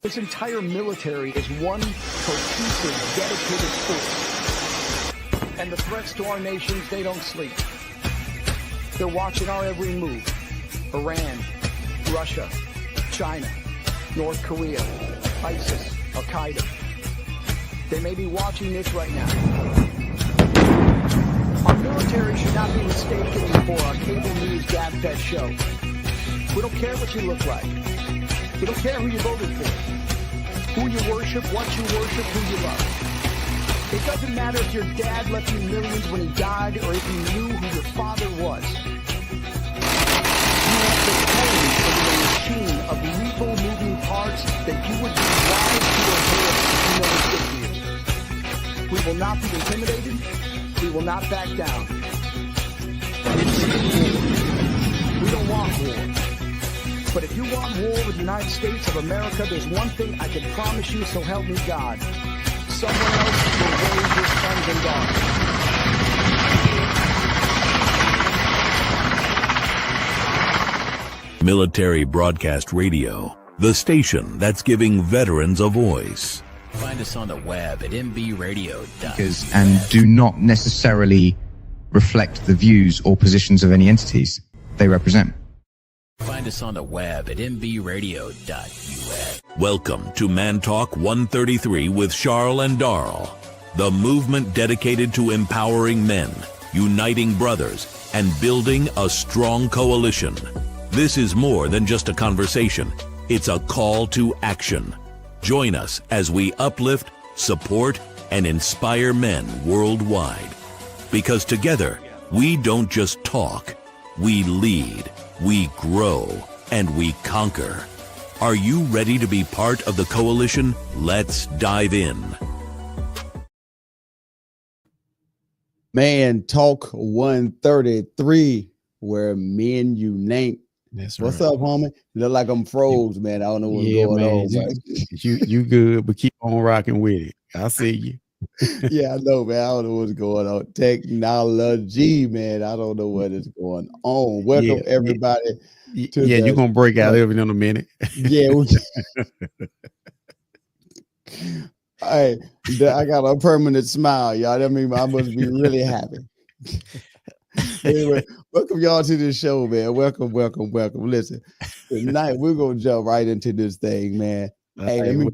This entire military is one cohesive, dedicated force. And the threats to our nations, they don't sleep. They're watching our every move. Iran, Russia, China, North Korea, ISIS, Al-Qaeda. They may be watching this right now. Our military should not be mistaken for a cable news gab-fed show. We don't care what you look like. We don't care who you voted for, who you worship, what you worship, who you love. It doesn't matter if your dad left you millions when he died or if you knew who your father was. You have the code for the machine of lethal moving parts that you would be wise to avoid if you know it's good for you. We will not be intimidated. We will not back down. We don't want war. But if you want war with the United States of America, there's one thing I can promise you, so help me God. Someone else will raise your sons and daughters. Military Broadcast Radio, the station that's giving veterans a voice. Find us on the web at mbradio.net. And do not necessarily reflect the views or positions of any entities they represent. Find us on the web at mbradio.us. Welcome to Man Talk 133 with Charles and Darl, the movement dedicated to empowering men, uniting brothers, and building a strong coalition. This is more than just a conversation. It's a call to action. Join us as we uplift, support, and inspire men worldwide. Because together, we don't just talk, we lead. We grow and we conquer. Are you ready to be part of the coalition? Let's dive in. Man Talk 133, where men unite. That's What's right. up, homie? Look like I'm froze, man. I don't know what's going on. Man. You good, but keep on rocking with it. I see you. Yeah, I know, man. I don't know what's going on. Technology, man. I don't know what is going on. Welcome, everybody. You're going to break out every in a minute. Yeah. Hey, I got a permanent smile, y'all. That means I must be really happy. Anyway, welcome y'all to this show, man. Welcome. Listen, tonight we're going to jump right into this thing, man. Hey, let me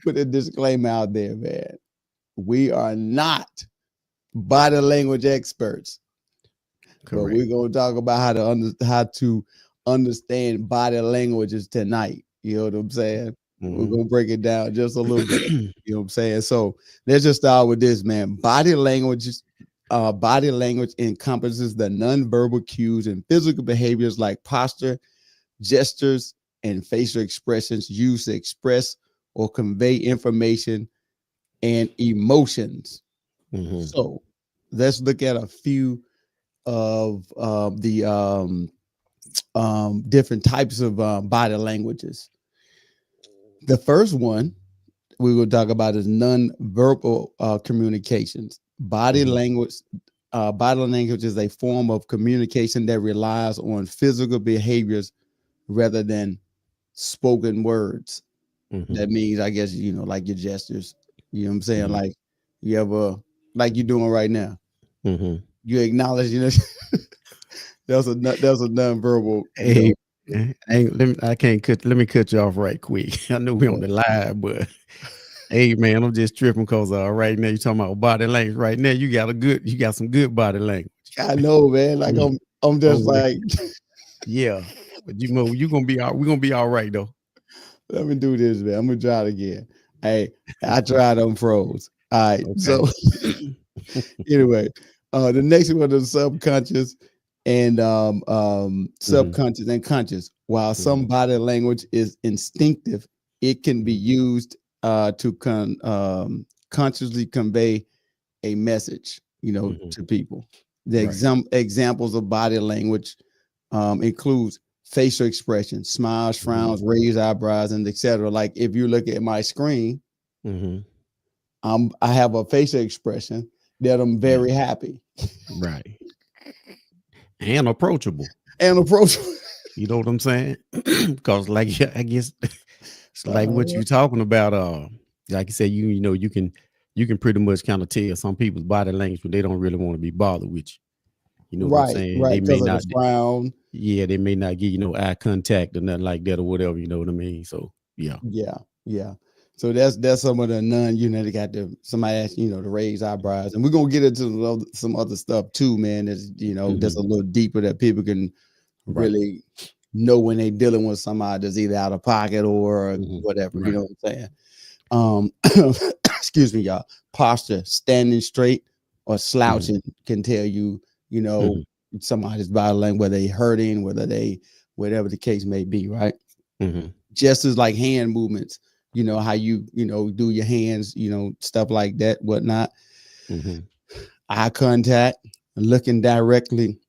put a disclaimer out there, man. We are not body language experts. Correct. But we're going to talk about how to understand body languages tonight. You know what I'm saying? Mm-hmm. We're going to break it down just a little bit. You know what I'm saying? So let's just start with this, man. Body language encompasses the nonverbal cues and physical behaviors like posture, gestures, and facial expressions used to express or convey information and emotions. Mm-hmm. So let's look at a few of the different types of body languages. The first one we will talk about is nonverbal communications. Body language is a form of communication that relies on physical behaviors rather than spoken words. Mm-hmm. That means, I guess, like your gestures. You know what I'm saying? Mm-hmm. Like you ever, like you're doing right now. Mm-hmm. You acknowledge, that's a nonverbal. Hey, let me cut you off right quick. I know we're on the live, but hey, man, I'm just tripping because right now you're talking about body language. Right now, you got some good body language. I know, man. Like I'm just like, yeah. But we're gonna be all right though. Let me do this, man. I'm gonna try it again. Hey, I tried on froze. All right. Okay. So anyway, the next one is subconscious and subconscious and conscious. While some body language is instinctive, it can be used to consciously convey a message, to people. The examples of body language includes facial expression, smiles, frowns, raised eyebrows, and etc. Like if you look at my screen, I have a facial expression that I'm very happy. Right. And approachable. You know what I'm saying? Because I guess It's like what you talking about. Like you said, you know, you can pretty much kind of tell some people's body language when they don't really want to be bothered with you. You know what I'm saying? They may because of not. the frown. Yeah, they may not give you no eye contact or nothing like that or whatever. You know what I mean? So yeah. Yeah. So that's some of the they got somebody asked, to raise eyebrows, and we're gonna get into some other stuff too, man. That's that's a little deeper that people can really know when they dealing with somebody that's either out of pocket or whatever. You know what I'm saying? Excuse me, y'all. Posture, standing straight or slouching can tell you, somebody's body language, whether they hurting, whatever the case may be, right? Just as like hand movements, how you do your hands, stuff like that, whatnot. Eye contact, looking directly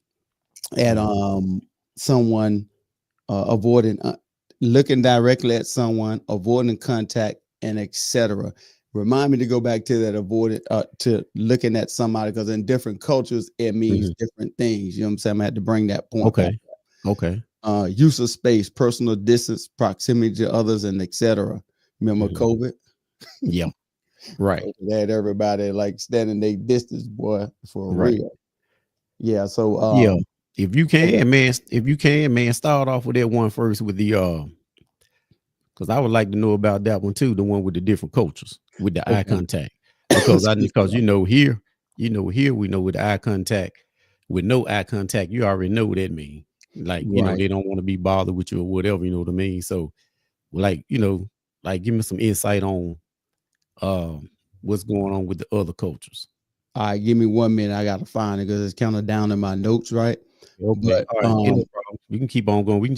at someone, looking directly at someone, avoiding contact, and etc. Remind me to go back to that to looking at somebody, because in different cultures it means different things. You know what I'm saying? I had to bring that point. Okay. Use of space, personal distance, proximity to others, and etc. Remember COVID? Yeah. Right. They had everybody like standing their distance, boy, for real. Yeah. So yeah. If you can, man, start off with that one first with the because I would like to know about that one too, the one with the different cultures with the eye contact. Because here we know with the eye contact, with no eye contact, you already know what that means. Like, they don't want to be bothered with you or whatever, you know what I mean? So like, give me some insight on what's going on with the other cultures. All right, give me 1 minute. I gotta find it because it's kind of down in my notes, right? Okay. But, all right, we can keep on going. We can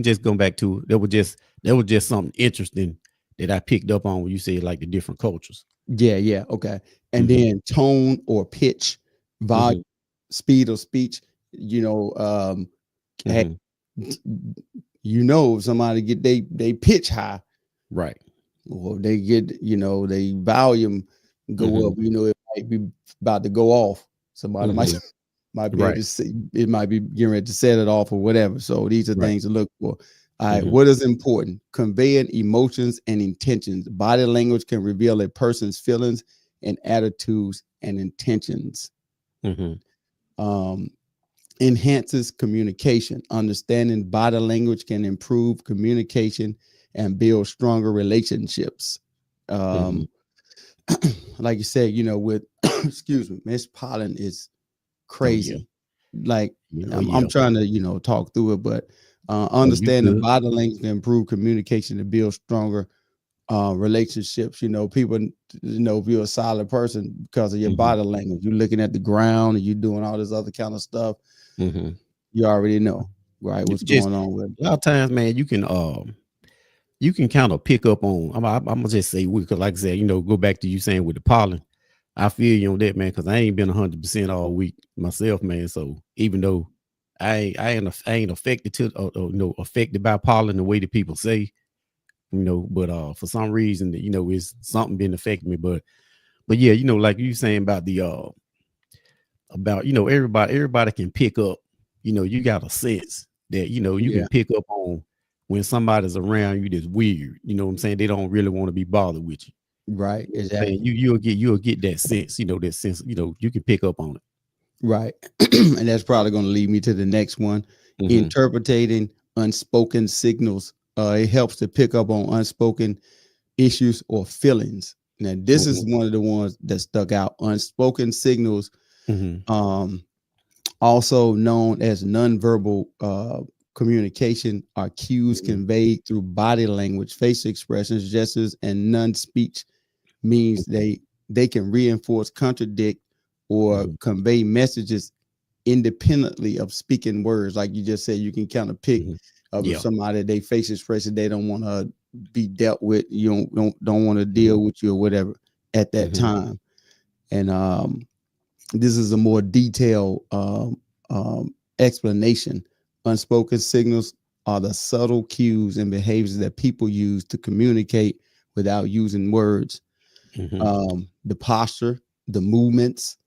just go back to that was just something interesting that I picked up on when you said like the different cultures. Yeah, okay. And then tone or pitch, volume, speed of speech, somebody get they pitch high, right? Or they get they volume go up. It might be about to go off. Somebody might be able to see, it might be getting ready to set it off or whatever. So these are things to look for. All right, what is important? Conveying emotions and intentions. Body language can reveal a person's feelings and attitudes and intentions. Enhances communication. Understanding body language can improve communication and build stronger relationships. Like you said, with excuse me, Miss Pollen is crazy. Like I'm trying to talk through it, but understanding body language can improve communication and build stronger relationships. People if you're a solid person because of your body language, you're looking at the ground and you're doing all this other kind of stuff. You already know, right, what's going on with it. A lot of times, man, you can kind of pick up on. I'm gonna just say because, like I said, go back to you saying with the pollen. I feel you on that, man, because I ain't been 100% all week myself, man. So even though I ain't affected affected by pollen the way that people say, but for some reason, it's something been affecting me. But yeah, like you saying about the everybody can pick up. You got a sense that you can pick up on when somebody's around you that's weird. You know what I'm saying? They don't really want to be bothered with you. Right. Exactly. You'll get that sense, that sense, you can pick up on it. Right. And that's probably going to lead me to the next one. Interpreting unspoken signals. It helps to pick up on unspoken issues or feelings. Now, this is one of the ones that stuck out. Unspoken signals, also known as nonverbal communication, are cues conveyed through body language, facial expressions, gestures, and non-speech. Means they can reinforce, contradict, or convey messages independently of speaking words. Like you just said, you can kind of pick up if somebody, they face expression, they don't want to be dealt with, you don't want to deal with you or whatever at that time. And this is a more detailed explanation. Unspoken signals are the subtle cues and behaviors that people use to communicate without using words. The posture, the movements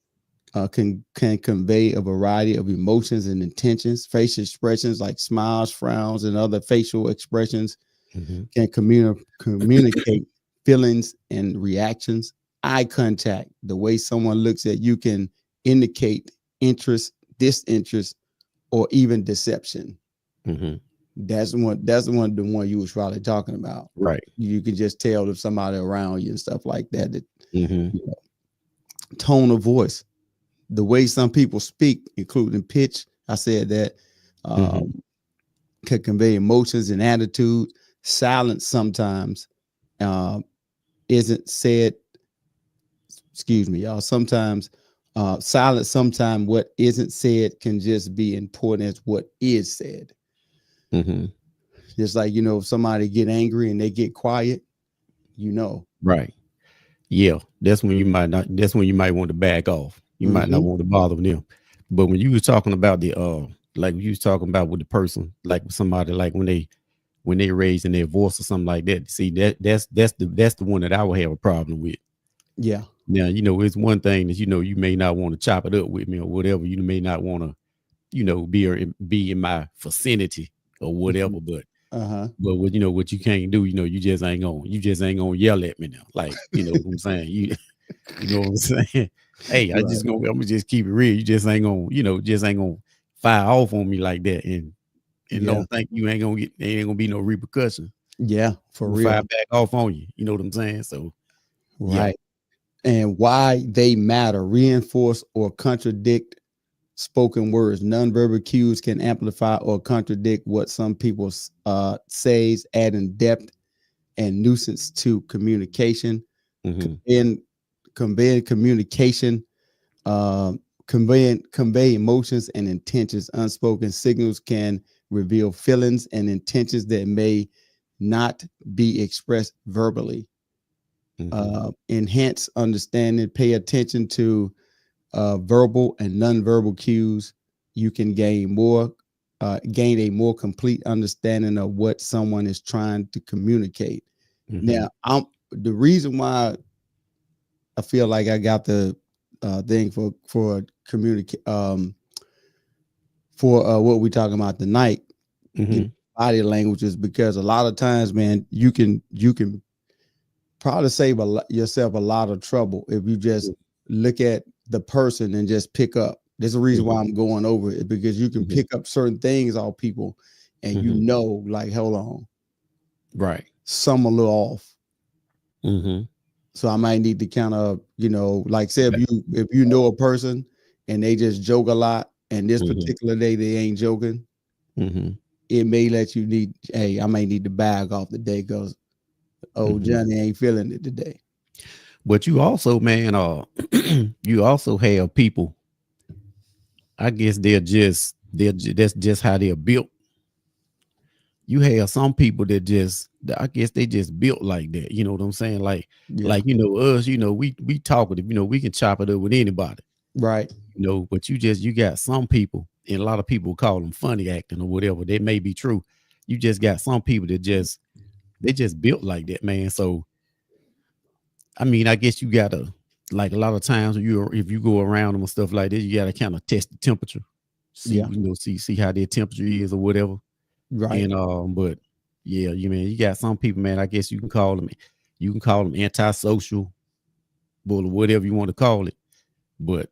can convey a variety of emotions and intentions. Facial expressions like smiles, frowns, and other facial expressions can communicate feelings and reactions. Eye contact, the way someone looks at you, can indicate interest, disinterest, or even deception. That's the one you was probably talking about. Right. You can just tell if somebody around you and stuff like that. You know, tone of voice, the way some people speak, including pitch. I said that can convey emotions and attitude. Silence sometimes isn't said. Excuse me, y'all. Sometimes silence. Sometimes what isn't said can just be important as what is said. Just like, you know, if somebody get angry and they get quiet, you know. Right. Yeah, that's when you might not. That's when you might want to back off. You might not want to bother them. But when you was talking about the like you was talking about with the person, like with somebody, like when they raising their voice or something like that. See, that's the one that I would have a problem with. Yeah. Now, you know, it's one thing that, you know, you may not want to chop it up with me or whatever. You may not want to, you know, be in my vicinity or whatever. But what, you know, what you can't do, you know, you just ain't gonna yell at me now. Like, you know what I'm saying? You know what I'm saying? Hey, I'm gonna just keep it real. You just ain't gonna fire off on me like that and don't think you ain't gonna get, there ain't gonna be no repercussion. Yeah, for real. Fire back off on you. You know what I'm saying? So right. And why they matter, reinforce or contradict spoken words. Nonverbal cues can amplify or contradict what some people says, adding depth and nuisance to communication. Conveying communication, convey emotions and intentions. Unspoken signals can reveal feelings and intentions that may not be expressed verbally. Enhance understanding. Pay attention to verbal and nonverbal cues. You can gain a more complete understanding of what someone is trying to communicate. Now, the reason why I feel like I got the thing for communicate for what we're talking about tonight, body language, is because a lot of times, man, you can probably save yourself a lot of trouble if you just look at the person and just pick up. There's a reason why I'm going over it, because you can pick up certain things off people and you know, like, hold on, right, some a little off. So I might need to kind of, you know, like say if you know a person and they just joke a lot and this particular day they ain't joking, it may let you need, hey, I may need to bag off the day because Johnny ain't feeling it today. But you also, man, you also have people, I guess that's just how they're built. You have some people that I guess they just built like that. You know what I'm saying? Like, you know, us, you know, we talkative, you know, we can chop it up with anybody. Right. You know, but you got some people, and a lot of people call them funny acting or whatever. That may be true. You just got some people that they just built like that, man. So, I mean, I guess you gotta, like, a lot of times if you go around them and stuff like that, you gotta kind of test the temperature. See, you know, see how their temperature is or whatever. Right. And but yeah, you got some people, man, I guess you can call them antisocial, or whatever you want to call it. But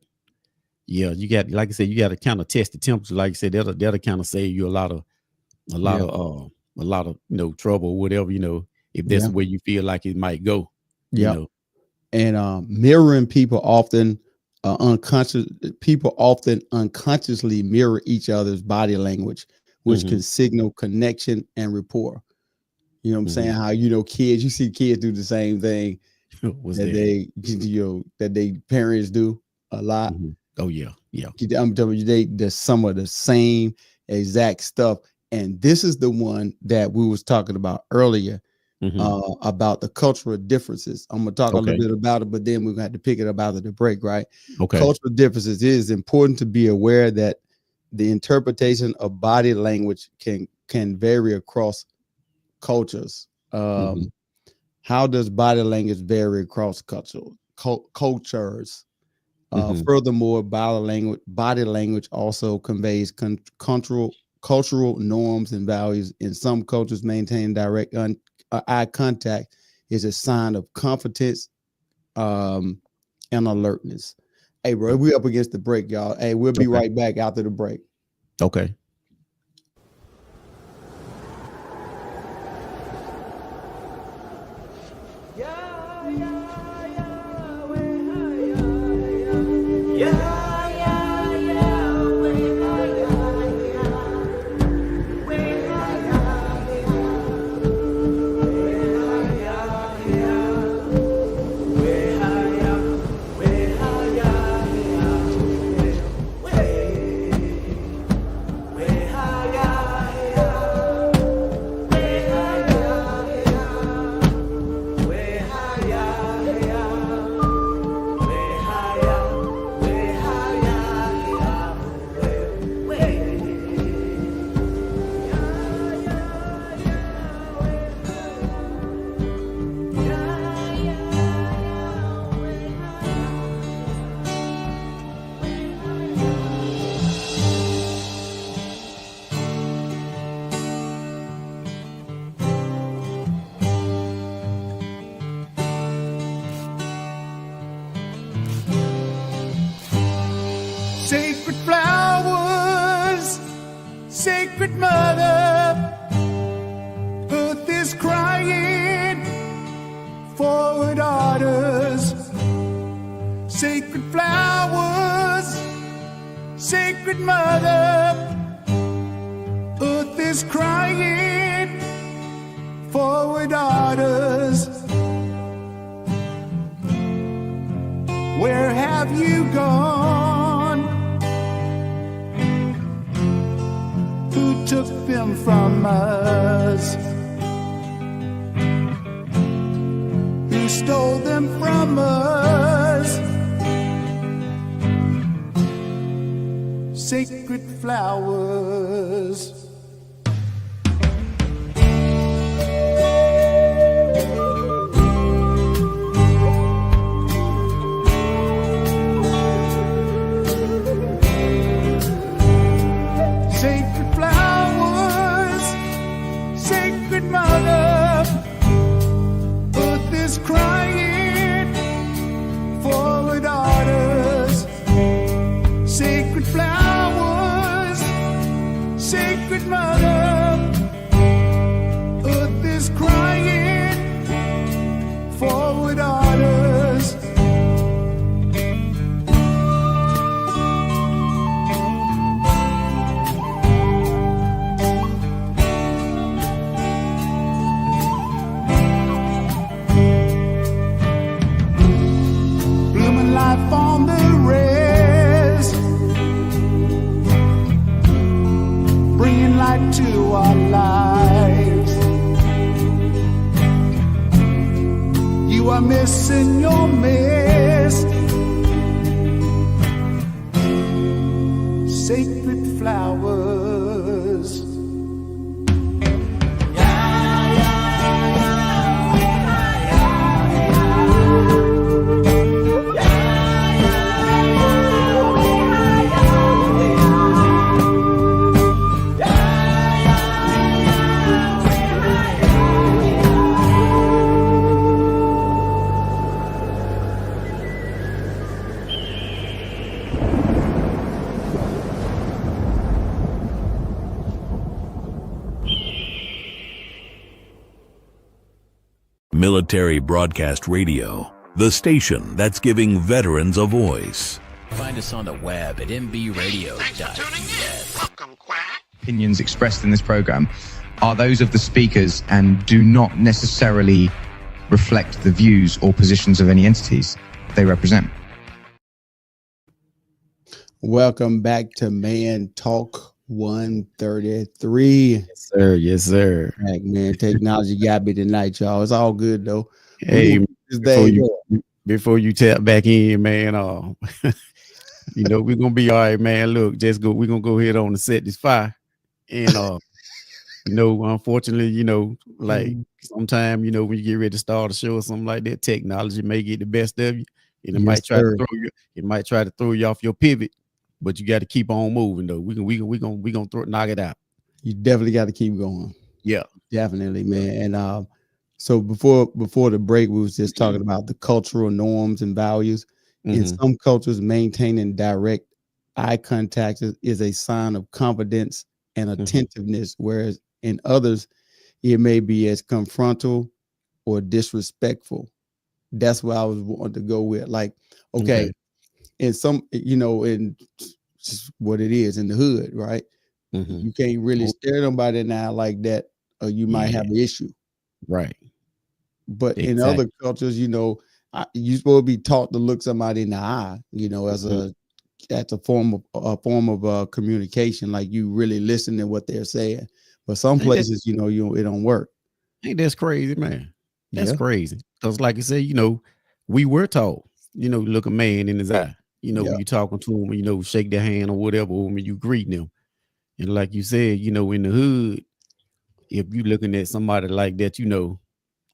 yeah, you got, like I said, you got to kind of test the temperature. Like I said, that'll kind of save you a lot of you know, trouble or whatever, you know, if that's the way you feel like it might go. You know? And mirroring, people often unconsciously mirror each other's body language, which can signal connection and rapport. You know what I'm saying? How, you know, kids, you see kids do the same thing that they parents do a lot. Oh yeah. I'm telling you, there's some of the same exact stuff. And this is the one that we was talking about earlier, about the cultural differences. I'm gonna talk a little bit about it, but then we're gonna have to pick it up after the break, right? Cultural differences. It is important to be aware that the interpretation of body language can vary across cultures. How does body language vary across cultures? Furthermore, body language also conveys cultural norms and values. In some cultures, maintaining direct eye contact is a sign of confidence and alertness. Hey, bro, we up against the break, y'all. Hey, we'll be right back after the break. Okay. Sacred flowers, sacred mother, earth is crying for her daughters. Sacred flowers, sacred mother, earth is crying for her daughters. Where have you gone? Who took them from us? Who stole them from us? Sacred flowers. Sacred flowers, sacred mother, earth is crying for her daughters. Sacred flowers, sacred mother, earth is crying for her daughters. Blooming life on the res, bringing light to our lives. You are missing your mist. Sacred flowers. Military Broadcast Radio, the station that's giving veterans a voice. Find us on the web at mbradio.us. Opinions expressed in this program are those of the speakers and do not necessarily reflect the views or positions of any entities they represent. Welcome back to Man Talk 133. Yes, sir. Yes, sir. Heck, man, technology got me tonight, y'all. It's all good though. Hey, This before you tap back in, man, you know, we're gonna be all right, man. Look, we're gonna go ahead on and set this fire. And you know, unfortunately, you know, like sometimes, you know, when you get ready to start a show or something like that, technology may get the best of you. And it might try to throw you off your pivot, but you got to keep on moving though. We gonna knock it out. You definitely got to keep going. Yeah. Definitely, man. And so before the break, we was just talking about the cultural norms and values. In Mhm. some cultures, maintaining direct eye contact is a sign of confidence and attentiveness, whereas in others, it may be as confrontal or disrespectful. That's what I was wanting to go with. Like, okay, in some, in just what it is in the hood, right? Mhm. You can't really stare somebody in the eye like that, or you might have an issue. Right. But in Exactly. other cultures, you supposed to be taught to look somebody in the eye, as a form of communication, like you really listen to what they're saying. But some Ain't that places, it don't work. ain't that's crazy, man? That's Yeah, crazy. Because like you said, we were taught, look a man in his eye. yeah, When you talking to him, shake their hand or whatever, or when you greeting them. And like you said, in the hood, if you looking at somebody like that,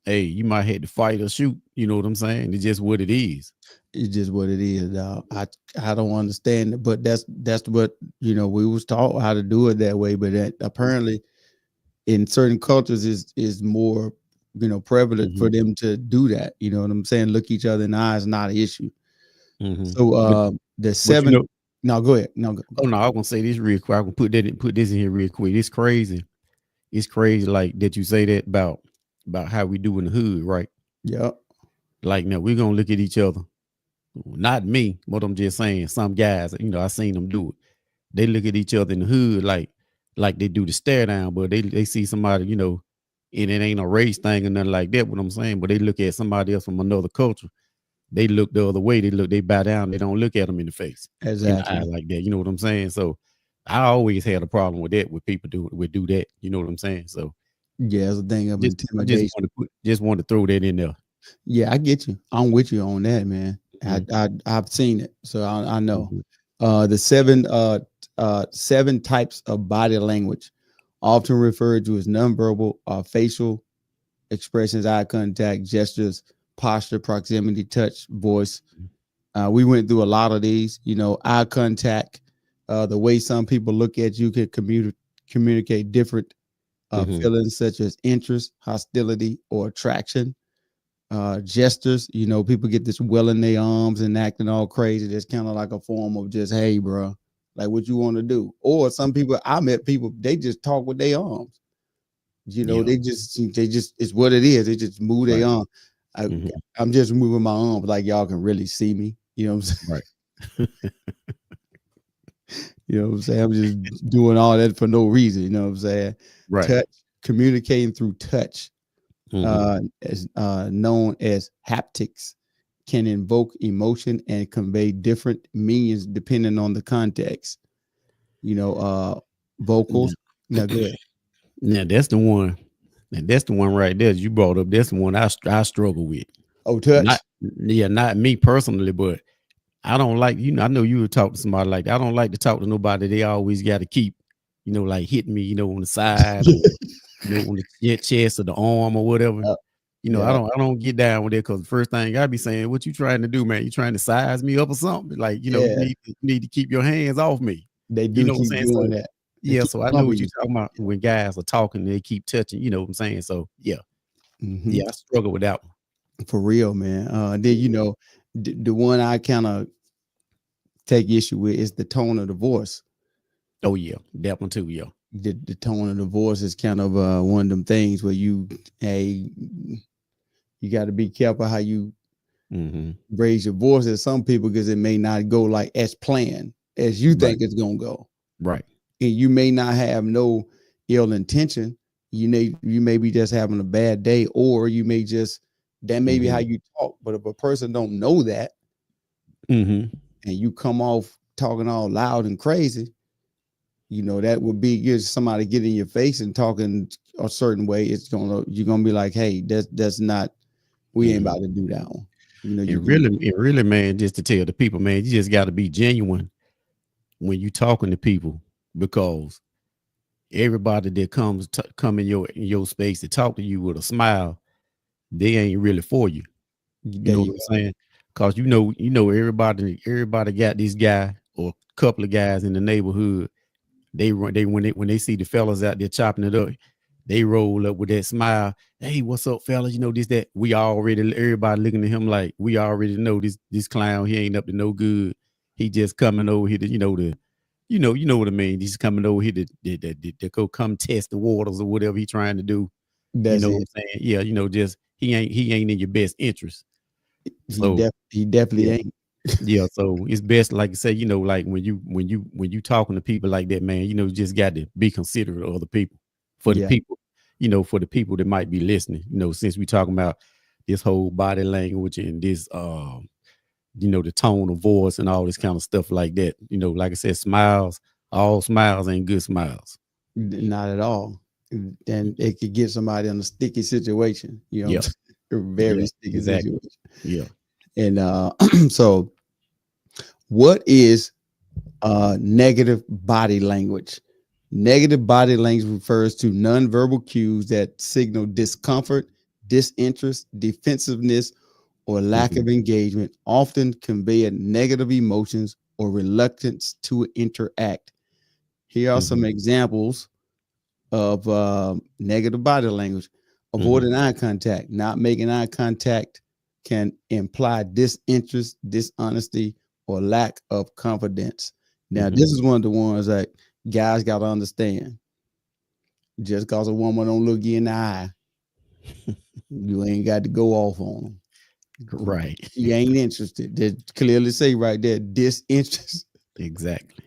hey, you might have to fight or shoot. You know what I'm saying? It's just what it is. it's just what it is. Dog. I don't understand it, but that's what we was taught how to do it that way. But that apparently in certain cultures is more prevalent for them to do that. You know what I'm saying? Look each other in the eyes, not an issue. So But, the but seven. No, go ahead. No, go. oh no, I was gonna say this real quick. I can put this in here real quick. It's crazy. It's crazy, like that you say that about how we do in the hood, right? Yeah. Like now we're gonna look at each other. Not me, but I'm just saying some guys, I seen them do it. They look at each other in the hood like they do the stare down, but they see somebody, and it ain't a race thing or nothing like that. What I'm saying, but they look at somebody else from another culture. They look the other way. They bow down. They don't look at them in the face, in the eye Exactly. like that. You know what I'm saying? So I always had a problem with that. With people do that. You know what I'm saying? So Yeah, it's a thing of just intimidation. want to throw that in there. Yeah, I get you. I'm with you on that, man. I've seen it, so I know. The seven types of body language, often referred to as nonverbal, facial expressions, eye contact, gestures, posture, proximity, touch, voice. We went through a lot of these. Eye contact, the way some people look at you can communicate different feelings such as interest, hostility, or attraction. Gestures, people get this well in their arms and acting all crazy. That's kind of like a form of just, hey, bro, like what you want to do. Or some people, I met people, they just talk with their arms. They just it's what it is. They just move their arm. I'm just moving my arms like y'all can really see me. You know what I'm saying? Right. You know what I'm saying? I'm just doing all that for no reason. You know what I'm saying? Right. Touch, communicating through touch. As known as haptics, can invoke emotion and convey different meanings depending on the context. Vocals. Now, go ahead. Now that's the one. And that's the one right there you brought up. That's the one I struggle with. Oh, touch. Not me personally, but I don't like, I know you would talk to somebody like that. I don't like to talk to nobody. They always got to keep, like hitting me, on the side, or, on the chest or the arm or whatever. I don't get down with it because the first thing I be saying, what you trying to do, man? You trying to size me up or something? Like, you need to keep your hands off me. They do what I'm keep saying? doing So, that. Yeah, so I know what you're talking about when guys are talking, they keep touching, you know what I'm saying? So yeah. Yeah, I struggle with that one. For real, man. Then the one I kind of take issue with is the tone of the voice. Oh yeah, that one too. Yeah, the tone of the voice is kind of one of them things where you got to be careful how you raise your voice at some people, because it may not go like as planned as you think it's gonna go. Right. And you may not have no ill intention. You may be just having a bad day, or you may just, that may be how you talk. But if a person don't know that, and you come off talking all loud and crazy, that would be somebody get in your face and talking a certain way. You're gonna be like, hey, that's not, we ain't about to do that one. It really, man, just to tell the people, man, you just got to be genuine when you talking to people, because everybody that come in your space to talk to you with a smile, they ain't really for you. You know what I'm saying? Because everybody got this guy or a couple of guys in the neighborhood when they see the fellas out there chopping it up, they roll up with that smile. Hey, what's up, fellas? You know this, that. Everybody looking at him like we already know this clown. He ain't up to no good. He just coming over here to, you know what I mean. He's coming over here to go come test the waters or whatever he's trying to do. That's you know it. what I'm saying? Yeah, just he ain't in your best interest. So He definitely yeah. ain't. Yeah, so it's best, like you say, like when you talking to people like that, man, just got to be considerate of other people, for the people, for the people that might be listening. Since we talking about this whole body language and this, the tone of voice and all this kind of stuff like that. Like I said, all smiles ain't good smiles. Not at all. And it could get somebody in a sticky situation. Yeah. A very sticky situation. Yeah. And so what is negative body language? Negative body language refers to nonverbal cues that signal discomfort, disinterest, defensiveness, or lack of engagement, often convey negative emotions or reluctance to interact. Here are some examples of negative body language. Avoiding eye contact. Not making eye contact can imply disinterest, dishonesty, or lack of confidence. Now, this is one of the ones that guys got to understand. Just because a woman don't look you in the eye, you ain't got to go off on them. Right. You ain't interested. They clearly say right there, disinterest. Exactly.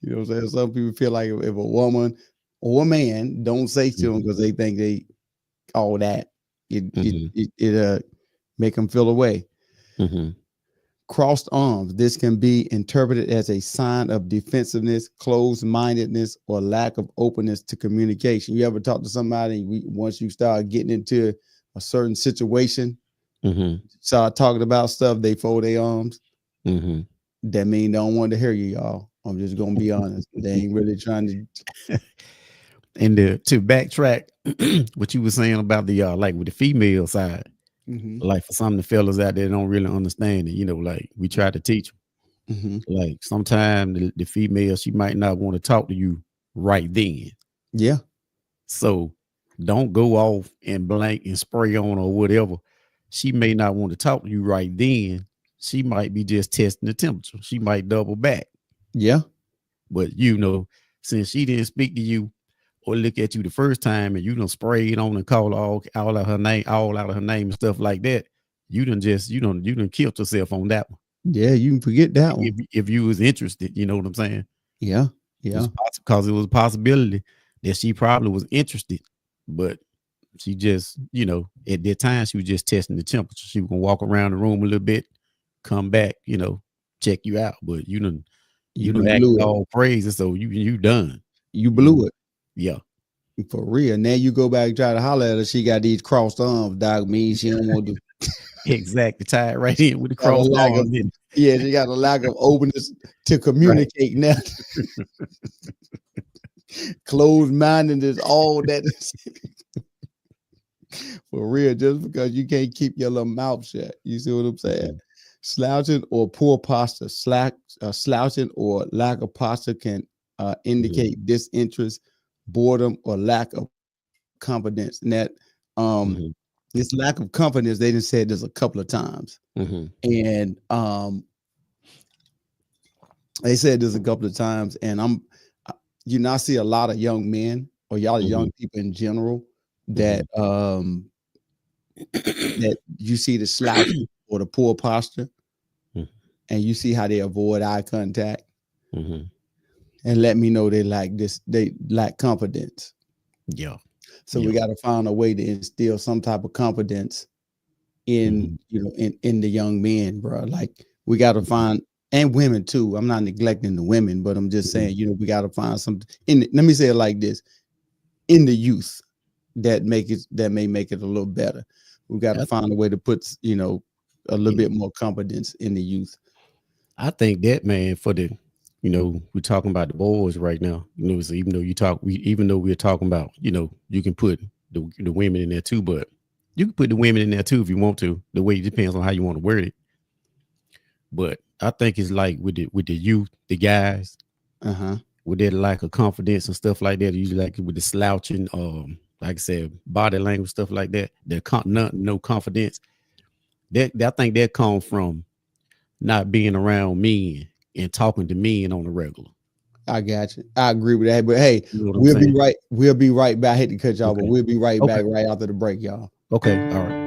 You know what I'm saying? Some people feel like if a woman or a man don't say to them because they think they all that, it make them feel away. Crossed arms. This can be interpreted as a sign of defensiveness, closed-mindedness, or lack of openness to communication. You ever talk to somebody, once you start getting into a certain situation, start talking about stuff, they fold their arms. That mean they don't want to hear you, y'all. I'm just gonna be honest. They ain't really trying to. And to backtrack, what you were saying about the like with the female side, like for some of the fellas out there don't really understand it. Like we try to teach them. Like sometimes the female, she might not want to talk to you right then. Yeah. So don't go off and blank and spray on or whatever. She may not want to talk to you right then. She might be just testing the temperature. She might double back. Yeah. But since she didn't speak to you or look at you the first time and you done sprayed on and call all out of her name and stuff like that, you done killed yourself on that one. Yeah, you can forget that one. If you was interested, you know what I'm saying? Yeah. Yeah. Because it was a possibility that she probably was interested, but she just, at that time she was just testing the temperature. She was gonna walk around the room a little bit, come back, check you out. But you done acted all crazy, so you done. You blew it. Yeah. For real. Now you go back and try to holler at her. She got these crossed arms, dog. Means she don't want to. Exactly. Tie it right in with the crossed arms. Yeah, she got a lack of openness to communicate now. Closed-mindedness, all that. For real, just because you can't keep your little mouth shut. You see what I'm saying? Slouching or poor posture. Slouching or lack of posture can indicate disinterest, boredom, or lack of confidence. And that this lack of confidence, they didn't say this a couple of times. And they said this a couple of times, and I see a lot of young men or y'all young people in general that that you see the slouch or the poor posture, and you see how they avoid eye contact, and let me know they lack confidence. Yeah. So we got to find a way to instill some type of confidence in in the young men, bro. Like we got to find, and women too. I'm not neglecting the women, but I'm just saying, we got to find something let me say it like this, in the youth that may make it a little better. We got to find a way to put, a little bit more confidence in the youth. I think that, man, for the, we're talking about the boys right now, so even though we're talking about, you can put the women in there too, but you can put the women in there too if you want to. The way it depends on how you want to word it. But I think it's like with the youth, the guys, with that lack of confidence and stuff like that, usually like with the slouching, like I said, body language, stuff like that, no confidence. That I think that comes from not being around men and talking to men on the regular. I got you. I agree with that. But hey, You know what I'm we'll be saying? right. We'll be right back. I hate to cut y'all, but Okay. we'll be right Okay. back right after the break, y'all. Okay, all right.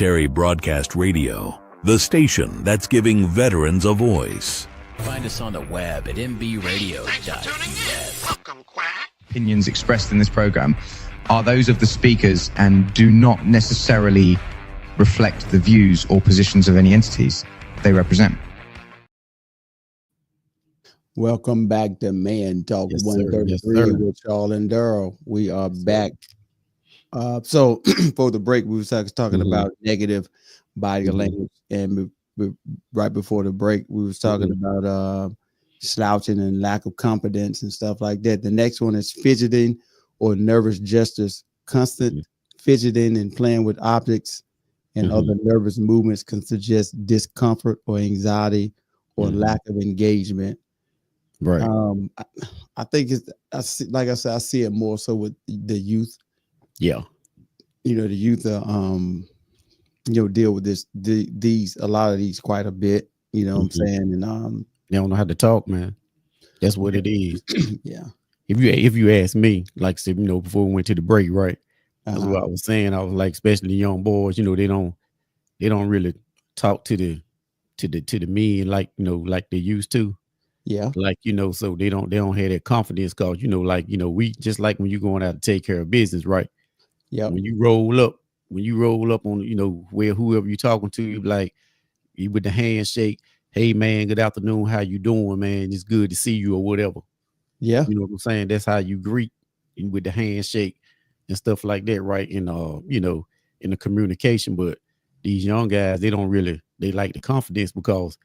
Military Broadcast Radio, the station that's giving veterans a voice. Find us on the web at mbradio.us. Opinions expressed in this program are those of the speakers and do not necessarily reflect the views or positions of any entities they represent. Welcome back to Man Talk Yes, sir. 133 Yes, sir. with Charles and Daryl. We are back. So for the break, we was talking Mhm. about negative body Mhm. language, and right before the break, we was talking about slouching and lack of confidence and stuff like that. The next one is fidgeting or nervous gestures. Constant fidgeting and playing with objects and other nervous movements can suggest discomfort or anxiety or lack of engagement. Right. I think I see it more so with the youth. Yeah. You know, the youth deal with a lot of these quite a bit, you know what I'm saying? And They don't know how to talk, man. That's what it is. yeah. If you ask me, like I said, before we went to the break, right? That's what I was saying. I was like, especially the young boys, they don't really talk to the men like they used to. Yeah. Like, so they don't have that confidence because, we just like when you're going out to take care of business, right? Yeah. When you roll up on, where whoever you're talking to, you like you with the handshake, hey man, good afternoon, how you doing, man? It's good to see you or whatever. Yeah. You know what I'm saying? That's how you greet with the handshake and stuff like that, right? In in the communication. But these young guys, they like the confidence because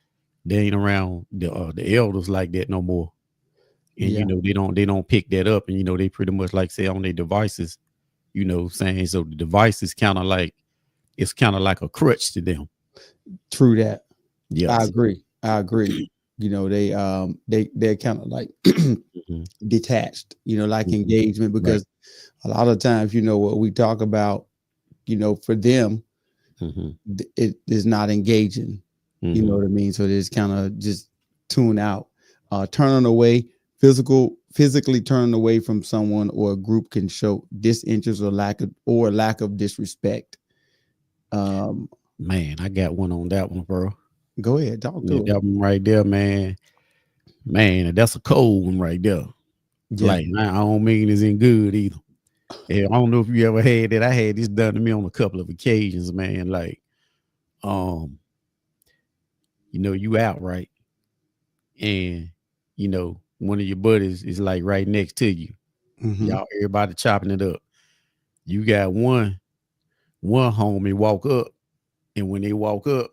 they ain't around the elders like that no more. And they don't pick that up, and they pretty much like say on their devices, saying so the device is kind of like a crutch to them. True that. Yeah. I agree. They're kind of like detached, like engagement, because a lot of times, what we talk about, for them, it is not engaging. You know what I mean? So they just kind of just tune out, turning away, physically turning away from someone or a group can show disinterest or lack of disrespect. Man, I got one on that one, bro. Go ahead, talk to that one right there, man. Man, that's a cold one right there. Yeah. Like, I don't mean it's in good either. Yeah, I don't know if you ever had that. I had this done to me on a couple of occasions, man. Like, you out, right? And one of your buddies is like right next to you. Y'all, everybody chopping it up. You got one homie walk up, and when they walk up,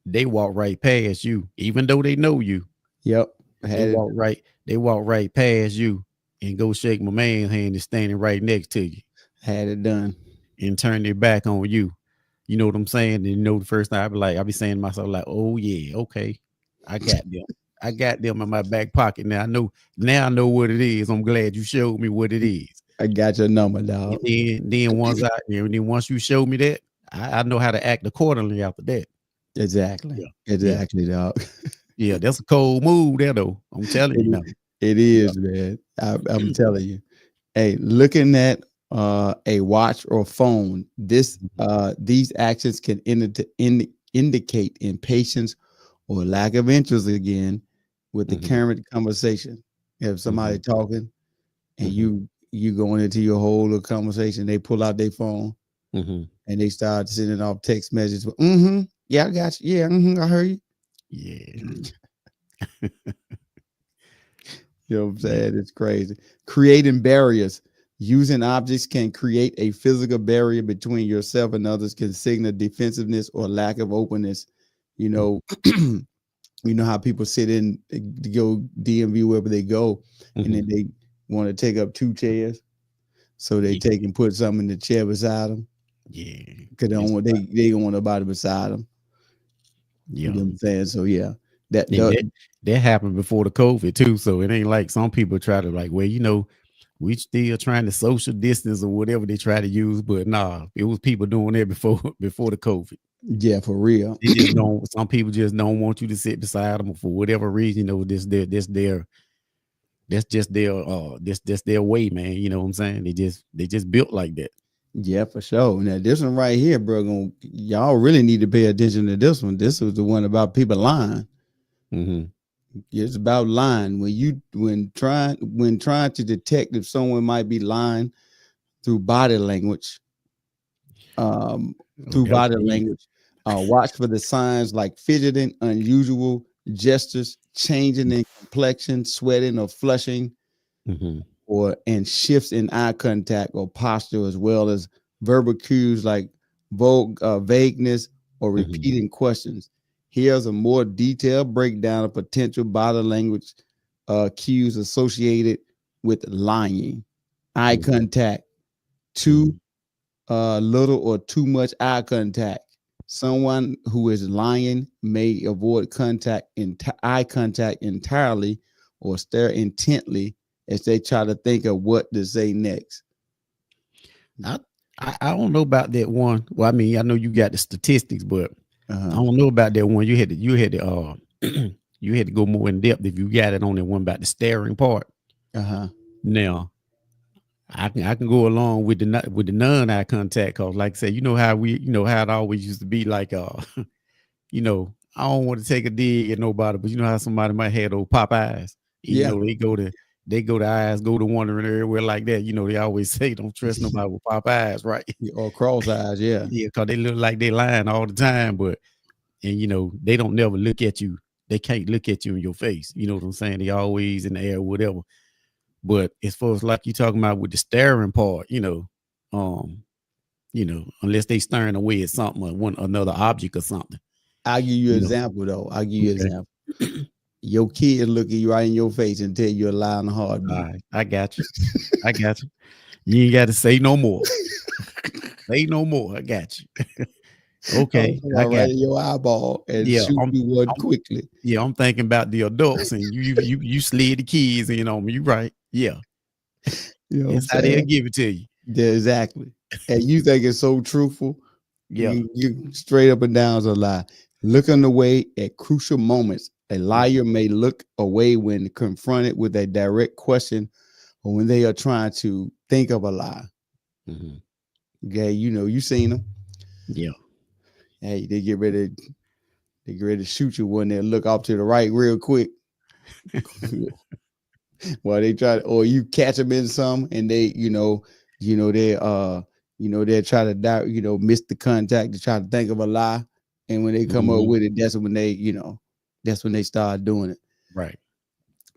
they walk right past you, even though they know you. Yep. They walk right past you and go shake my man's hand that's standing right next to you. Had it done. And turn their back on you. You know what I'm saying? And the first time I be saying to myself, like, oh yeah, okay. I got them. I got them in my back pocket. Now I know what it is. I'm glad you showed me what it is. I got your number, dog. Then once you showed me that, I know how to act accordingly after that. Exactly. Yeah. Exactly, dog. Yeah, that's a cold move there, though. I'm telling you now. It is, man. I'm telling you. Hey, looking at a watch or phone, these actions can indicate impatience or lack of interest again with the current conversation. If somebody talking and you going into your whole little conversation, they pull out their phone and they start sending off text messages. Yeah, I got you. Yeah, I heard you. Yeah. You know what I'm saying? It's crazy. Creating barriers. Using objects can create a physical barrier between yourself and others, can signal defensiveness or lack of openness. You know how people sit in to go DMV wherever they go, and then they want to take up 2 chairs. So they take and put something in the chair beside them. Yeah. Because they don't want nobody beside them. Yeah. You know what I'm saying? So yeah. That happened before the COVID too. So it ain't like some people try to like, well, we still trying to social distance or whatever they try to use, but nah, it was people doing that before the COVID. Yeah, for real. They just don't. Some people just don't want you to sit beside them for whatever reason. That's just their way, man. You know what I'm saying? They just built like that. Yeah, for sure. Now this one right here, bro, y'all really need to pay attention to this one. This was the one about people lying. Mm-hmm. It's about lying. When trying to detect if someone might be lying through body language. Watch for the signs like fidgeting, unusual gestures, changing in complexion, sweating or flushing, Mm-hmm. and shifts in eye contact or posture, as well as verbal cues like vagueness or repeating questions. Here's a more detailed breakdown of potential body language cues associated with lying. Eye contact, too little or too much eye contact. Someone who is lying may avoid eye contact entirely or stare intently as they try to think of what to say next. I don't know about that one. Well, I mean, I know you got the statistics, but I don't know about that one. You had to you had to go more in depth if you got it on that one about the staring part. Now, I can go along with the non-eye contact, cause like I said, you know how it always used to be like you know, I don't want to take a dig at nobody, but you know how somebody might have those pop eyes. You know, they go to eyes, go to wandering everywhere like that. You know, they always say don't trust nobody with pop eyes, right? Or cross eyes, yeah. Yeah, because they look like they lying all the time, and you know, they don't never look at you. They can't look at you in your face. You know what I'm saying? They always in the air, whatever. But as far as like you talking about with the staring part, you know, unless they staring away at something or another object or something. I'll give you an example though. I'll give you an example. Your kid look at you right in your face and tell you a lie on the heartbeat. All right, I got you. I got you. You ain't got to say no more. Say no more. I got you. Okay, I got right in your eyeball and shoot you one quickly. Yeah, I'm thinking about the adults and you slid the kids in on me. You right? Yeah, you know that's how they'll give it to you. Yeah, exactly. And you think it's so truthful? Yeah, you straight up and down is a lie. Looking away at crucial moments. A liar may look away when confronted with a direct question or when they are trying to think of a lie. Okay, you know, you seen them. Yeah. Hey, they get ready to shoot you when they look off to the right real quick. Well, they try to, or you catch them in some and they, they'll try to miss the contact to try to think of a lie. And when they come up with it, that's when they start doing it. Right.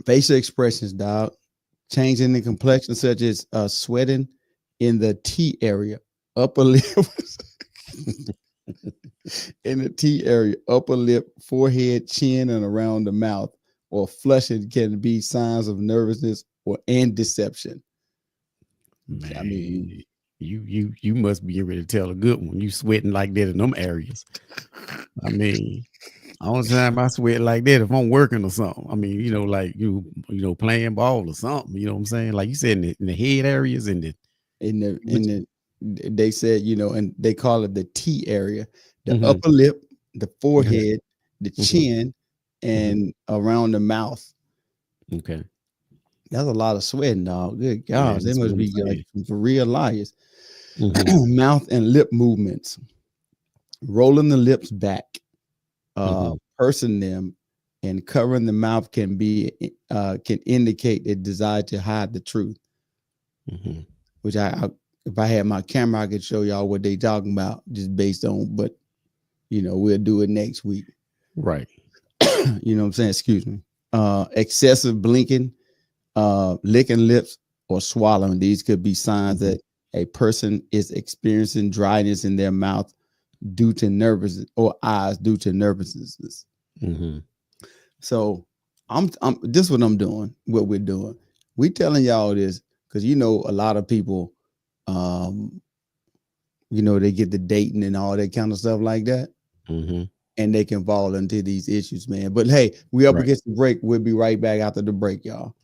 Facial expressions, dog. Changing the complexion, such as sweating in the T area, upper lip. In the T area, upper lip, forehead, chin, and around the mouth, or flushing can be signs of nervousness and deception. Man, I mean, you must be ready to tell a good one. You sweating like that in them areas. I mean, all the time I sweat like that if I'm working or something. I mean, like you playing ball or something. You know what I'm saying? Like you said, in the head areas, they said, and they call it the T area, the upper lip, the forehead, the chin, and around the mouth. Okay. That's a lot of sweating, dog. Good gosh, they must be like for real liars. Mouth and lip movements. Rolling the lips back, pursing them, and covering the mouth can indicate a desire to hide the truth. Which if I had my camera, I could show y'all what they talking about just based on, but we'll do it next week. Right. You know what I'm saying? Excuse me. Excessive blinking, licking lips, or swallowing. These could be signs that a person is experiencing dryness in their mouth due to nervousness, or eyes due to nervousness. So this is what I'm doing, what we're doing. We telling y'all this because a lot of people they get the dating and all that kind of stuff like that. And they can fall into these issues, man. But hey, we up against the break. We'll be right back after the break, y'all.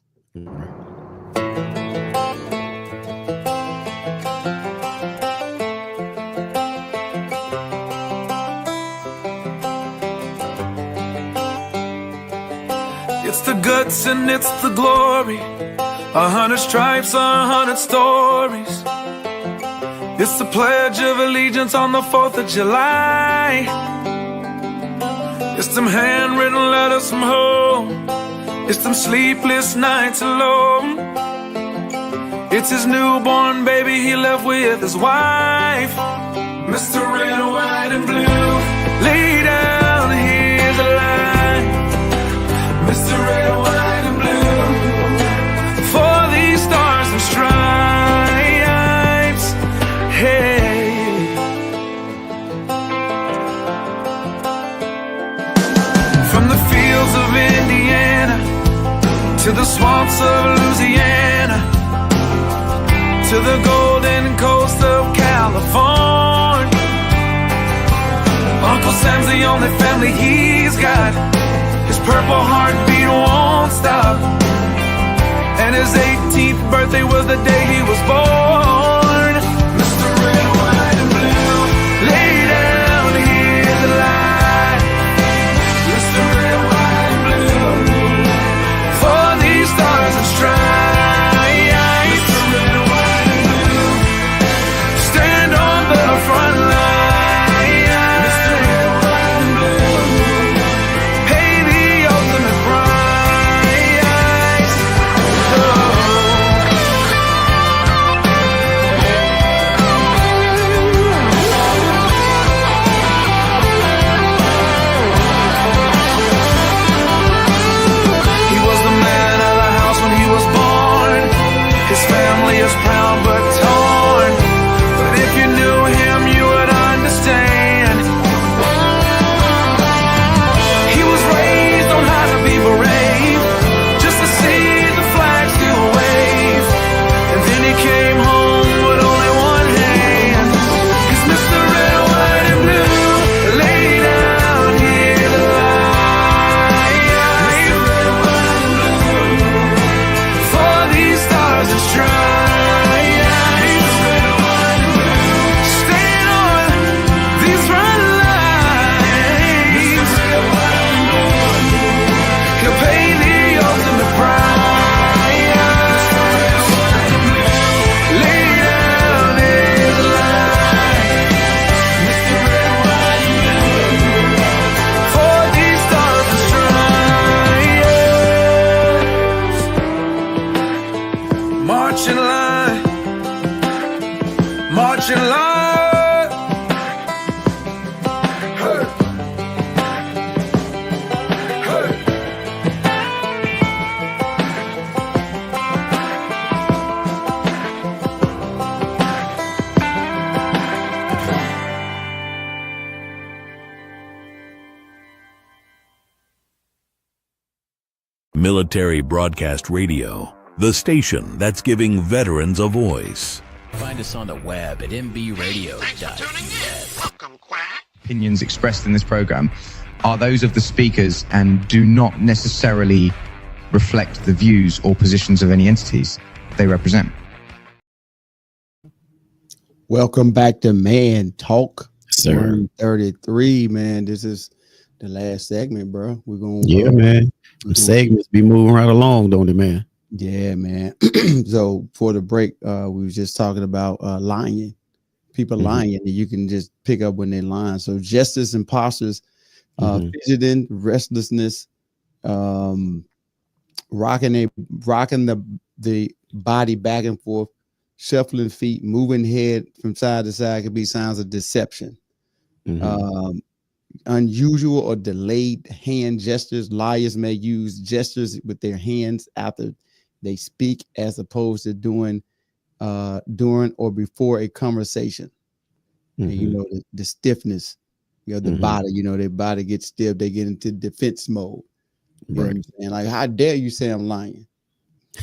It's the guts and it's the glory. 100 stripes, 100 stories. It's the Pledge of Allegiance on the 4th of July. It's them handwritten letters from home. It's them sleepless nights alone. It's his newborn baby he left with his wife. Mr. Red, White, and Blue, lay down, here's a line. Mr. Red, White, and Blue, for these stars and stripes. Hey. From the fields of Indiana to the swamps of Louisiana, to the golden coast of California, Uncle Sam's the only family he's got. His purple heartbeat won't stop, and his 18th birthday was the day he was born. Mr. Red, White, and Blue, lay down, here's the line. Mr. Red, White, and Blue, for these stars and stripes. Front line, Mr. Red, White, and Blue, pay the ultimate price. He was the man of the house when he was born. His family is proud but torn. But if you knew him, you would understand. He was raised on how to be brave, just to see the flag still wave. And then he came home with only one hand. 'Cause Mr. Red, White, and Blue, lay down, hear the line. Mr. Red, White, and Blue, for these stars and stripes. Marching line. Hey. Hey. Military Broadcast Radio, the station that's giving veterans a voice. Find us on the web at mbradio.us. Opinions expressed in this program are those of the speakers and do not necessarily reflect the views or positions of any entities they represent. Welcome back to Man Talk. Sir. 133, man. This is the last segment, bro. We're gonna Man. The segments be moving right along, don't they, man? Yeah, man. So for the break, we was just talking about lying. People lying, and you can just pick up when they're lying. So justice, imposters, fidgeting, restlessness, rocking the body back and forth, shuffling feet, moving head from side to side could be signs of deception. Unusual or delayed hand gestures. Liars may use gestures with their hands after they speak, as opposed to doing during or before a conversation. And you know, the stiffness, you know, the body, you know, their body gets stiff, they get into defense mode. You know what I'm saying? Like, how dare you say I'm lying?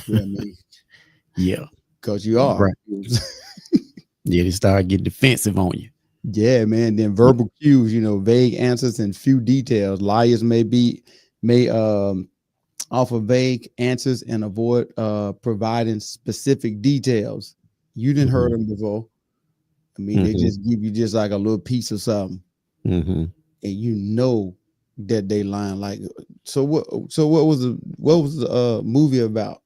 You know what I mean? Yeah. Because you are. Right. Yeah, they start getting defensive on you. Yeah, man. Then verbal cues, you know, vague answers and few details. Liars may offer vague answers and avoid providing specific details. You didn't heard them before. I mean, they just give you just like a little piece of something, and you know that they lying. Like, so what was the movie about?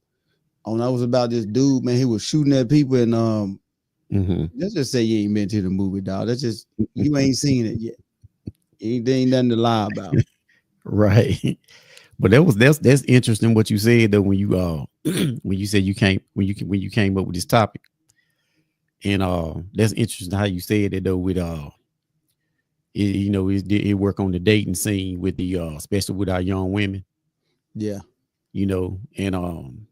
Oh, that was about this dude, man. He was shooting at people, and Let's just say you ain't been to the movie, dog. That's just you ain't seen it yet. There ain't nothing to lie about. Right. But that's interesting what you said though when you when you said when you came up with this topic. And that's interesting how you said it though with it work on the dating scene with the especially with our young women. Yeah. And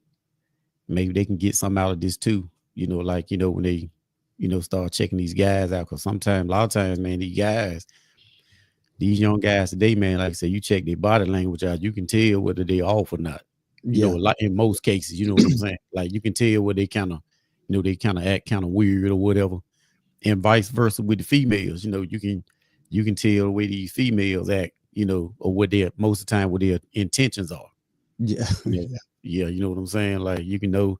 maybe they can get something out of this too. Like when they start checking these guys out, because a lot of times, man, these young guys today, man, like I said, you check their body language out, you can tell whether they off or not. Like in most cases, you know what I'm saying? Like you can tell where they kind of, they kind of act kind of weird or whatever, and vice versa with the females. You can tell the way these females act, or what most of the time what their intentions are. Yeah. Yeah, you know what I'm saying? Like you can know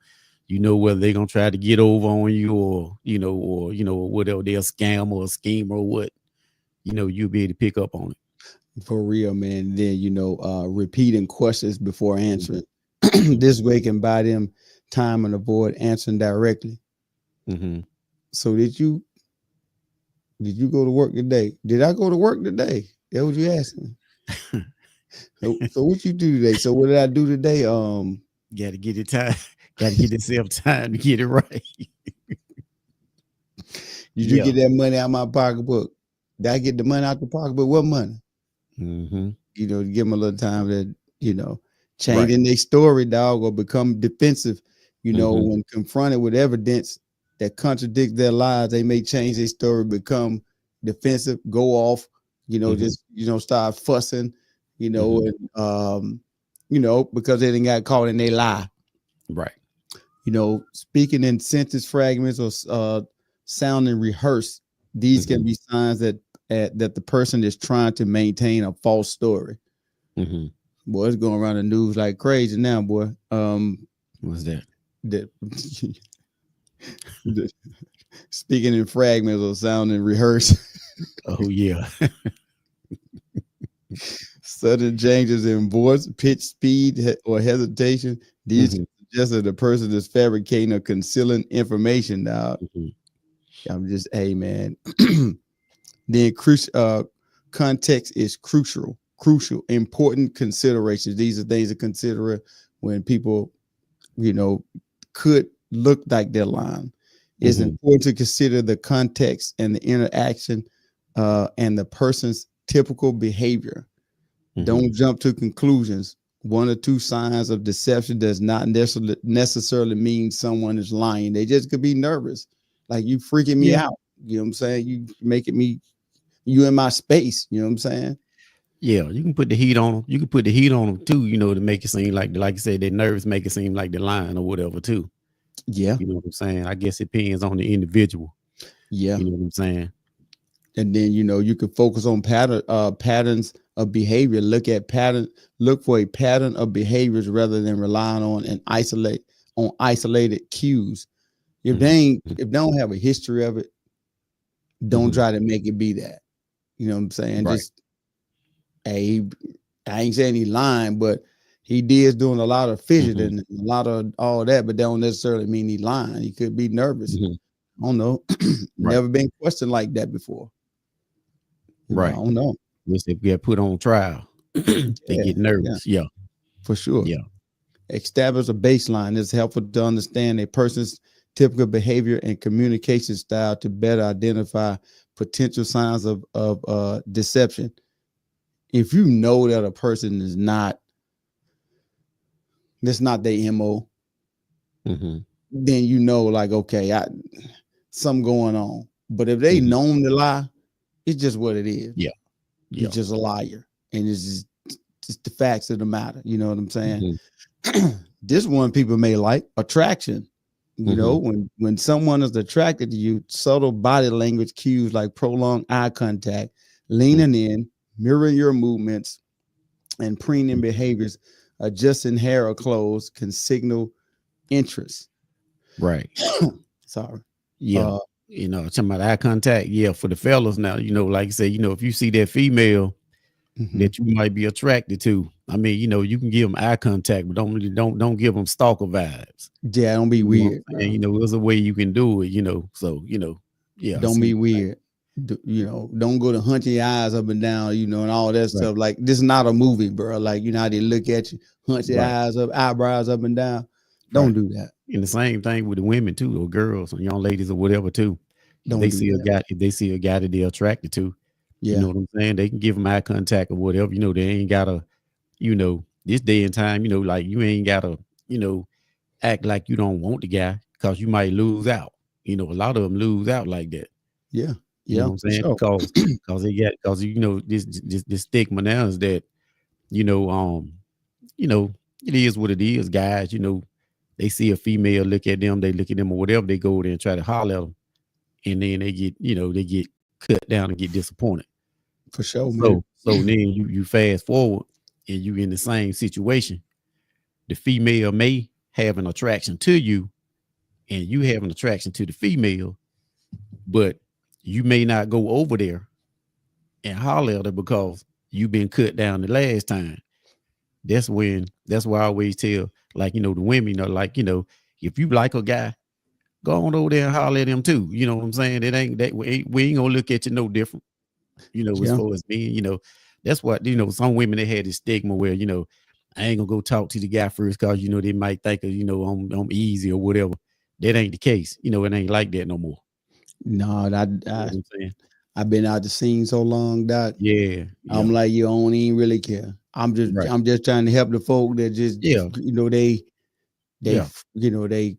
whether they're gonna try to get over on you or whatever, they're a scam or a scheme or what. You'll be able to pick up on it. For real, man. Then repeating questions before answering. This way can buy them time and avoid answering directly. So did you go to work today? Did I go to work today? That's what you asked me. So what you do today? So what did I do today? Got to get it time. Got to get yourself time to get it right. Did you get that money out of my pocketbook? Did I get the money out the pocketbook? What money? To give them a little time to, changing their story, dog, or become defensive. When confronted with evidence that contradicts their lies, they may change their story, become defensive, go off, just, start fussing, and, because they didn't got caught in their lie. Right. Speaking in sentence fragments or sounding rehearsed, these can be signs that the person is trying to maintain a false story. Boy, it's going around the news like crazy now, boy. What's that? Speaking in fragments or sounding rehearsed. Oh yeah. Sudden changes in voice, pitch, speed, or hesitation. These suggest that the person is fabricating or concealing information. Now, I'm just, hey man. Then context is crucial, important considerations. These are things to consider when people, could look like they're lying. It's important to consider the context and the interaction and the person's typical behavior. Don't jump to conclusions. One or two signs of deception does not necessarily mean someone is lying. They just could be nervous. Like, you freaking me out. You know what I'm saying? You making me, you in my space. You know what I'm saying? Yeah, you can put the heat on them. You can put the heat on them too, to make it seem like you said, their nerves make it seem like they're lying or whatever too. Yeah. You know what I'm saying? I guess it depends on the individual. Yeah. You know what I'm saying? And then, you can focus on patterns of behavior. Look for a pattern of behaviors rather than relying on isolated cues. If they don't have a history of it, don't try to make it be that. You know what I'm saying? Right. Just, hey, I ain't saying he's lying, but he is doing a lot of fidgeting, a lot of all that, but that don't necessarily mean he's lying. He could be nervous. I don't know. Never been questioned like that before. Right. I don't know. If they get put on trial, they get nervous. Yeah. For sure. Yeah. Establish a baseline. It's helpful to understand a person's typical behavior and communication style to better identify potential signs of deception. If you know that a person is not, that's not their MO, then like, okay, something going on. But if they known to lie, it's just what it is. Yeah. You're just a liar. And it's just the facts of the matter. You know what I'm saying? This one people may like, attraction. You know, when someone is attracted to you, subtle body language cues like prolonged eye contact, leaning in, mirroring your movements, and preening behaviors, adjusting hair or clothes can signal interest. Right. Sorry. Yeah. Talking about eye contact. Yeah. For the fellas now, like you say, if you see that female that you might be attracted to, I mean, you know, you can give them eye contact, but don't give them stalker vibes. Yeah, don't be weird. And you know, there's a way you can do it. You know, so you know, yeah. Don't be weird. You know, don't go to hunting your eyes up and down, you know, and all that stuff. Like, this is not a movie, bro. Like, you know how they look at you, hunt your eyes up, eyebrows up and down. Don't do that. And the same thing with the women too, or girls, or young ladies, or whatever too. Don't They do see a that. guy, if they see a guy that they're attracted to, Yeah. you know what I'm saying? They can give them eye contact or whatever. You know, they ain't gotta, you know, this day and time, you know, like you ain't gotta, you know, act like you don't want the guy because you might lose out. You know, a lot of them lose out like that. Yeah. You know what I'm saying? Sure. Because they get, because you know, this stigma now is that, you know, it is what it is, guys. You know, they see a female, look at them, they look at them or whatever, they go there and try to holler at them, and then they get, you know, they get cut down and get disappointed. For sure, man. So then you fast forward and you in the same situation. The female may have an attraction to you, and you have an attraction to the female, but you may not go over there and holler at her because you've been cut down the last time. That's why I always tell, like, you know, the women, you know, like, you know, if you like a guy, go on over there and holler at him too. You know what I'm saying? It ain't that we ain't gonna look at you no different. You know, as far as me, you know, that's what, you know, some women, they had this stigma where, you know, I ain't gonna go talk to the guy first because, you know, they might think of, you know, I'm easy or whatever. That ain't the case. You know, it ain't like that no more. No, You know what I'm saying? I've been out the scene so long, Doc. Yeah. I'm like, you don't even really care. I'm just trying to help the folk that just, you know, they you know, they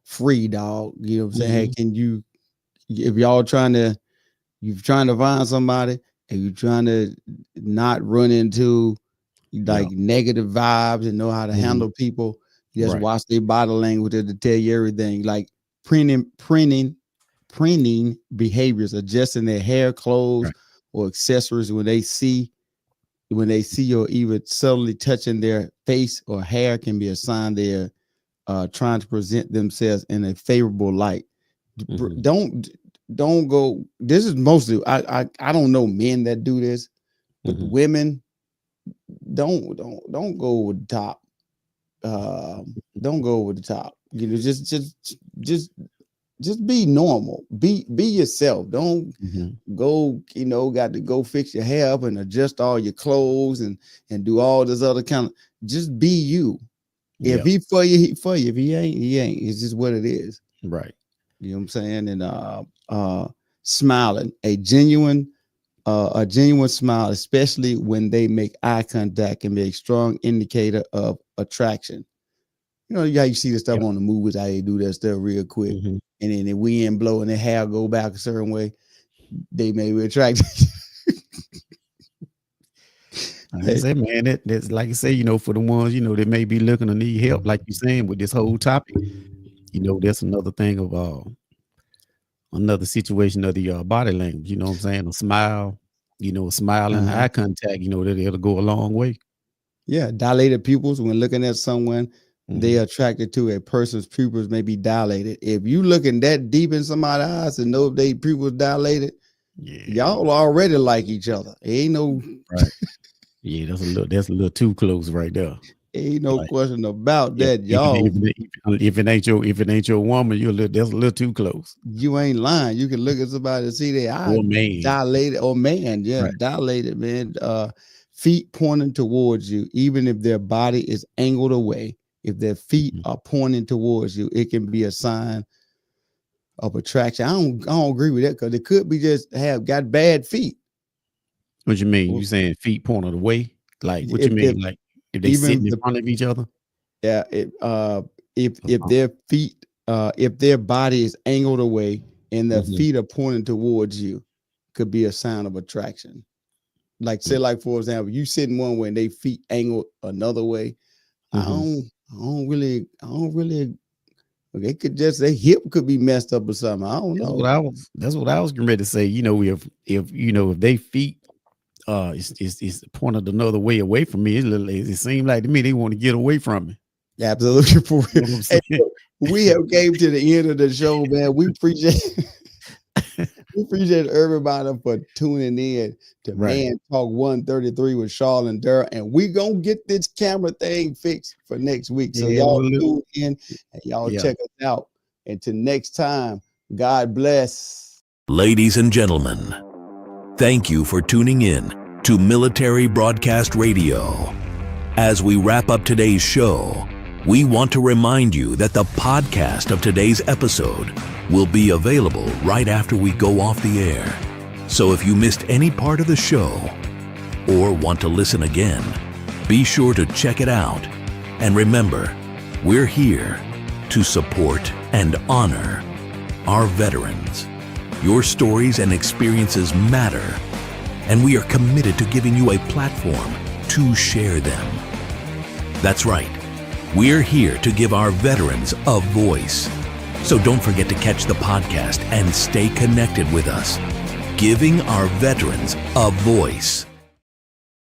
free, dog. You know what I'm saying? Hey, can you, if you're trying to find somebody and you're trying to not run into like negative vibes and know how to handle people, just watch their body language to tell you everything. Like printing behaviors, adjusting their hair, clothes, or accessories when they see or even subtly touching their face or hair can be a sign they're trying to present themselves in a favorable light. Don't go. This is mostly I don't know men that do this, but women don't go over the top. Don't go over the top. You know, just be normal. Be yourself. Don't go, you know, got to go fix your hair up and adjust all your clothes and do all this other kind of, just be you. If he for you, he for you. If he ain't, he ain't. It's just what it is. Right. You know what I'm saying? And smiling, a genuine smile, especially when they make eye contact, can be a strong indicator of attraction. You know, you see the stuff on the movies, how they do that stuff real quick. And then the wind blow and their hair go back a certain way, they may be attracted. I say, man, that's like I say, you know, for the ones, you know, that may be looking to need help, like you're saying with this whole topic, you know, that's another thing of another situation of the body language, you know what I'm saying? A smile, you know, a smile and eye contact, you know, it'll go a long way. Yeah, dilated pupils, when looking at someone, they are attracted to a person's pupils may be dilated. If you looking that deep in somebody's eyes and know if they pupils dilated, y'all already like each other. Ain't no Yeah, that's a little too close right there. Ain't no question about that, y'all. If it ain't your woman, that's a little too close. You ain't lying. You can look at somebody and see their eyes dilated, or man, dilated, man. Feet pointing towards you, even if their body is angled away. If their feet are pointing towards you, it can be a sign of attraction. I don't agree with that, because it could be just got bad feet. What you mean? You saying feet pointed away? Like what you mean? Like if they sitting in front of each other? Yeah. If their feet, if their body is angled away and their feet are pointing towards you, could be a sign of attraction. Like say, like for example, you sitting one way and they feet angled another way. I don't really. They could just, their hip could be messed up or something. I don't know. That's what I was getting ready to say. You know, if you know, if they feet is pointed another way away from me, it seemed like to me they want to get away from me. Absolutely, for real. Hey, we have came to the end of the show, man. We appreciate We appreciate everybody for tuning in to Right. Man Talk 133 with Charles and Daryl. And we going to get this camera thing fixed for next week. So Yeah, y'all we'll tune in and y'all Yeah. check us out. Until next time, God bless. Ladies and gentlemen, thank you for tuning in to Military Broadcast Radio. As we wrap up today's show, we want to remind you that the podcast of today's episode will be available right after we go off the air. So if you missed any part of the show or want to listen again, be sure to check it out. And remember, we're here to support and honor our veterans. Your stories and experiences matter, and we are committed to giving you a platform to share them. That's right. We're here to give our veterans a voice. So don't forget to catch the podcast and stay connected with us, giving our veterans a voice.